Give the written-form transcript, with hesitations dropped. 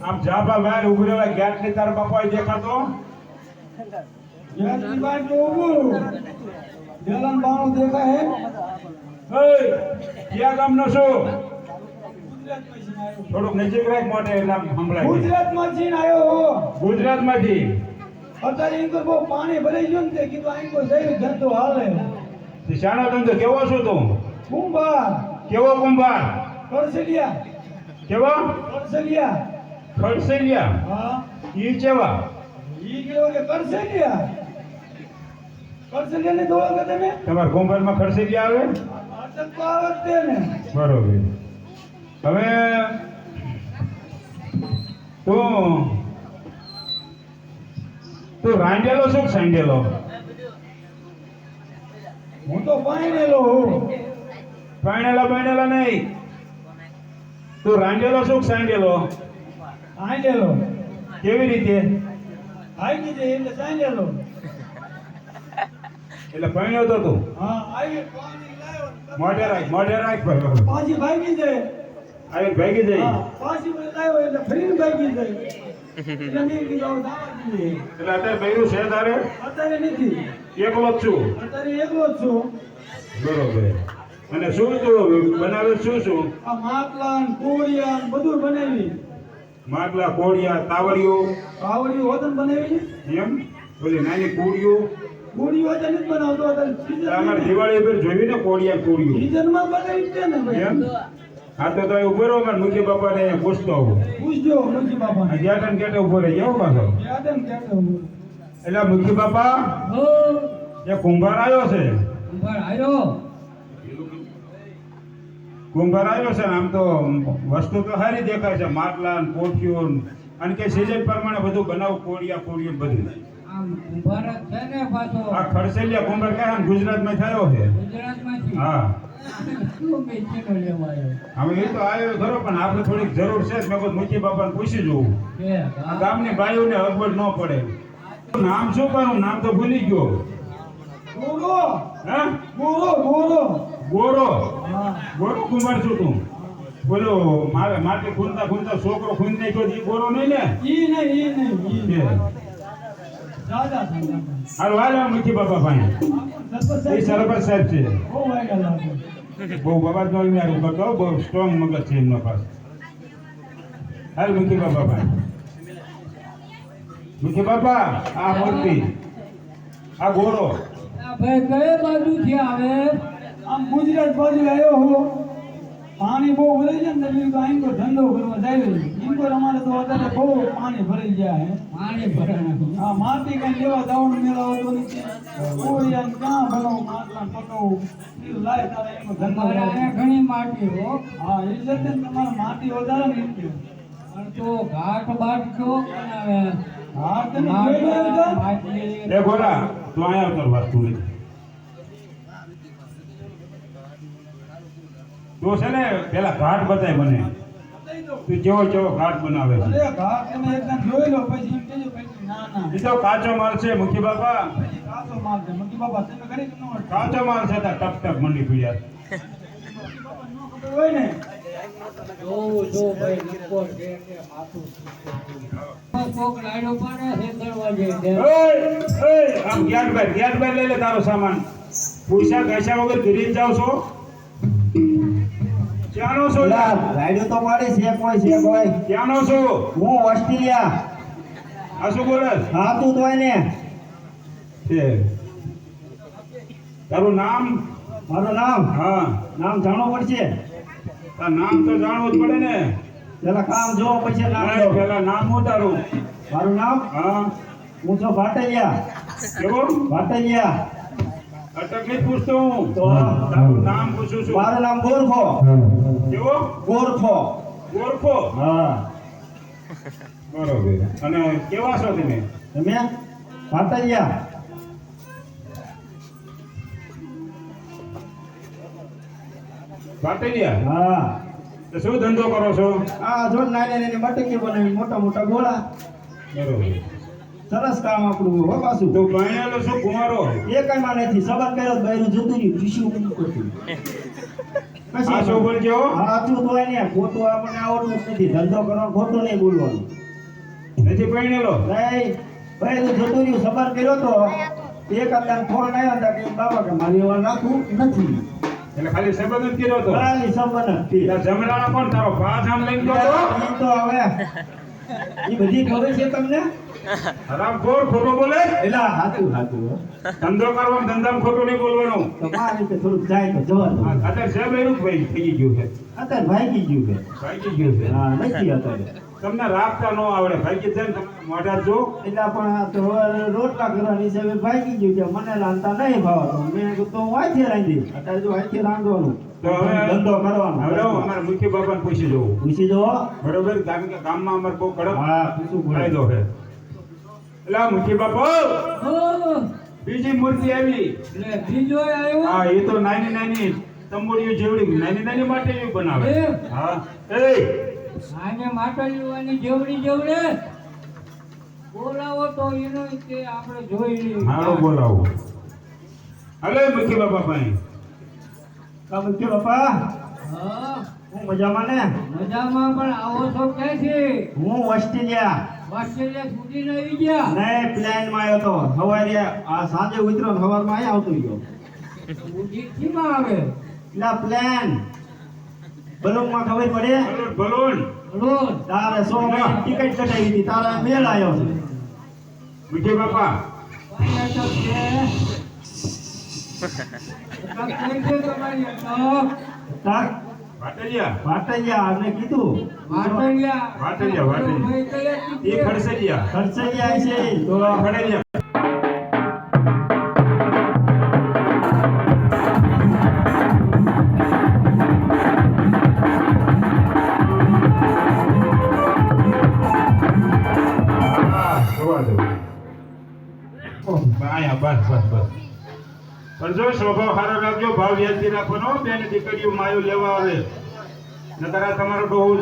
આમ જાબા બહાર ઉભી રહેલા ગેટ ની તાર બાપા દેખાતો ગેટ ની બહાર તો ઊભું જલન બાણું દેખાય હે ક્યાં ગામનો છો ગુજરાતમાંથી આવ્યો થોડુંક નજીક રાખ મોઢે એટલે આમ સંભળાય ગુજરાતમાંથી આવ્યો હો ગુજરાતમાંથી અત્યારે ઇન્કો બહુ પાણી ભરાઈ ગયું ને તે કીધું ઇન્કો જઈ ધંધો હાલે તે શાનો ધંધો કેવો છો તું કુંભાર કેવો કુંભાર કરસલિયા કેવો કરસલિયા ખડસેલિયા હા ઈ કેવા ઈ કેવો કે કરસલિયા કરસલિયા ને દોડો કે તમે તમારા કુંભારમાં ખડસેલિયા આવે અટક તો આવત તે ને બરોબર હવે તું રાંડેલો શું સાંડેલો હું તો પાણેલો હું પાણેલા નહીં તું રાંડેલો શું સાંડેલો આંડેલો કેવી રીતે આવી ગઈ એટલે સાંડેલો એટલે પાણ્યો તો તું હા આવી પાણી લાવ્યો મોઢે રાખ ભાઈ પાછી ભાગી જાય આવી ભાગી જઈ હા પાછી લાવ્યો એટલે ફરીને ભાગી જાય એટલે મેં કીધું આવું દાવા દીધી એટલે અત્યારે બૈરું છે તારે અત્યારે નથી એકલો જ છું અત્યારે એકલો જ છું બરોબર અને શું તું બનાવે શું આ માટલા ને કોળિયા ને બધું બનાવી માટલા કોળિયા તાવડીઓ આવડી હોતન બનાવી એમ ઓલી નાની કોળીઓ કોળી હોતન જ બનાવતો અત્યારે અમારે દિવાળી પર જોયું ને કોળિયો સીઝનમાં બનાવી છે ને એમ ભાઈ હા તો ઉભો રહો મારે મુખી બાપાને પૂછતો આવું પૂછજો મુખી બાપા જ્યાં કેટે ઉભો રહી જાઓ પાછો યાદન કેતો એટલે મુખી બાપા હો એ કુંભાર આવ્યો છે કુંભાર આવ્યો છે ને આમ તો વસ્તુ તો સારી દેખાય છે માટલા ને કોઠીઓ અને કે સિઝન પ્રમાણે બધું બનાવું કોળિયા બધું આમ કુંભાર જ છે ને પાછો આ ખડસેલિયા કુંભાર કયા ગુજરાતમાં થયો છે ગુજરાતમાંથી હા શું મેચીનો લેવા આવ્યો હવે એ તો આવ્યો ખરો પણ આપણે થોડીક જરૂર છે મેં કહું મુખી બાપાને પૂછી જોવું કે આ ગામની બાઈઓને અગવડ ન પડે નામ શું કરું નામ તો ભૂલી ગયો ગોરો હા ગોરો ગોરો કુંભાર છું તું બોલો મારે માટે ખૂંદતા છોકરો ખૂંદ નહીં ગયો ઈ ગોરો નહીં ને ઈ નહીં છે. દાદા હાલો હાલો મુખી બાપા ભાઈ એ સરપંચ સાહેબ છે બહુ વાગ્યા લાગે બહુ બાબા નો યાર કરતો બહુ સ્ટ્રોંગ મગજ છે એમનો પાસે હાલ મુખી બાપા ભાઈ મુખી બાપા આ મૂર્તિ આ ગોરો આ ભાઈ કઈ બાજુથી આવે આમ ગુજરાત બાજુ આવ્યો હો પાણી બહુ ભરાઈ જાય ને એટલે આઈકો ધંધો કરવા જાય ઇન્કો અમારે તો અત્યારે બહુ પાણી ભરાઈ ગયા હે પાણી ભરાણા હા માટી કઈ લેવા જવાનું મેળા હોતો નથી કોળિયા ને ક્યાં ભરાવું માટલા પકાવું એ લાય તારે એનો ધંધો તમારે કરે. અહીંયા ઘણી માટી હો હા એટલે જ ને તમારે માટી વધારે ને એટલે પણ તો ઘાટ બાટ જો બનાવે હા તમે જોઈ લો તો. એ ગોરા તું અહીંયા ઉતર વસ્તુ નહીં તો છે ને પેલા ઘાટ બતાય મને તું જેવો ઘાટ બનાવે છે અરે ઘા તમે એકદમ જોઈ લો પછી એમ કહેજો પછી ના ના એ તો કાચો માલ છે મુખી બાપા પછી કાચો માલ છે મકી બાપા તમે કરી કે ન હોય કાચો માલ છે ત્યાં ટપ ટપ મંડી પીડ્યા ખબર હોય ને જો ભાઈ નકો છે કે માથું કોક લાડો પાડે છે દરવાજે આમ ગેટ બાર લઈ લે તારો સામાન પૈસા કૈસા વગર ગીરી જાવ છો ક્યાંનો છો રાઈડો તો મારી છે કોઈ ક્યાંનો છો હું ઓસ્ટ્રેલિયા આ શું બોલે હા તું તો ને છે તારું નામ મારું નામ હા જાણવું પડશે તાર નામ તો જાણવું જ પડે ને પેલા કામ જોવો પછી નામ નહીં, દો. પેલા નામ હું તારું મારું નામ હા હું છું ભાટલિયા કેવો ભાટલિયા અટક નહીં પૂછતો હું તો? તારું નામ પૂછું છું મારું નામ ગોરખો કેવો ગોરખો ગોરખો હા બરોબર અને કેવા છો તમે તમે ભાટલિયા પાટલિયા હા તો શું ધંધો કરો છો આ જો નાની મટકી બનાવી મોટા ગોળા બરોબર સરસ કામ આપણું હો પાછું તો ભણેલો શું કુંવારો એ કઈ માં નથી સબર કર્યો બૈરું જતું રહ્યું ઋષિ કર્યું આ શું બોલજો સાચું તો એને ખોટું આપણને આવડતું જ નથી ધંધો કરવાનો ખોટું નહીં બોલવાનું નથી પરણેલો ભાઈ ભાઈ તું જતો રહ્યું સબર કર્યો તો એક અંદાજ ફોન આવ્યો હતા કે બાબા કે મારી વાર રાખવું નથી એટલે ખાલી સંબંધ જ કર્યો હતો ખાલી સંબંધ નથી તાર જમરાણા કોણ તારો ભાત આમ લઈને ગયો હતો ઈ તો હવે ઈ બધી ખબર છે તમને હરામખોર ખોટો બોલે એલા હાચું હાચું હો. ધંધો કરવામાં ધંધામાં ખોટું નહીં બોલવાનું તો મારી રીતે થોડુંક જાય તો જવા દો અત્યારે સાહેબ એવું ભાઈ થઈ ગયું છે અત્યારે ભાગી ગયું છે ભાગી ગયું છે હા નથી અત્યારે તમને રાખતા ન આવડે ભાગી જાય ને તમે મોઢા જો એટલે પણ આ તો હવે રોટલા કરવાની હિસાબે ભાગી ગયું છે મને રાંધતા નહીં ભાવતો મેં કીધું તો હું આથી રાંધી અત્યારે જો આથી રાંધવાનું તો હવે ધંધો કરવાનો હવે અમારા મુખ્ય બાપાને પૂછી જવું પૂછી જો બરોબર કારણ કે ગામમાં અમારે બહુ કડક હા પૂછું પડે કાયદો છે એટલે આ મુખ્ય બાપા ઓ, બીજી મૂર્તિ આવી એટલે બીજો આવ્યો હા એ તો નાની નાની તંબુડીઓ જેવડી નાની નાની માટે બનાવે એમ? હા એ આને માટલીવાની જેવડી જેવડે બોલાવો તો એનો કે આપણે જોઈ લઈએ. હાલો બોલાવો હાલે મુખ્ય બાપા ભાઈ કામ કે બાપા હા, હું મજામાં ને મજામાં પણ આવો છો ક્યાંથી? હું ઓસ્ટ્રેલિયા ઓસ્ટ્રેલિયા છૂટીને આવી ગયા? નહીં પ્લેન માં આવ્યો તો સવારે આ સાંજે ઉતરો ને સવારમાં અહીંયા આવતો રહ્યો ઉજીઠીમાં આવે. એટલે પ્લેન બલૂન માં ખબર પડે બલૂન રોજ. તારે 100 માં ટિકિટ કટાવી હતી તારા મેળ આવ્યો છે મુખ્ય બાપા કઈ અટક છે? અટક કઈ છે તમારી અટક? તાર વાટલિયા વાટૈયા આપણે કીધું વાટલિયા. વાટલિયા, વાટલિયા. ભાઈ કયા એ ચીજે? ખડસલિયા ખર્ચૈયા છે તો ખડેલિયા જોવા દો આયા બસ બસ બસ પણ જો સ્વભાવ સારો રાખજો ભાવ વ્યાજથી રાખવાનો બેન દીકરીઓ માયો લેવા આવે નકર આ તમારો ડોહો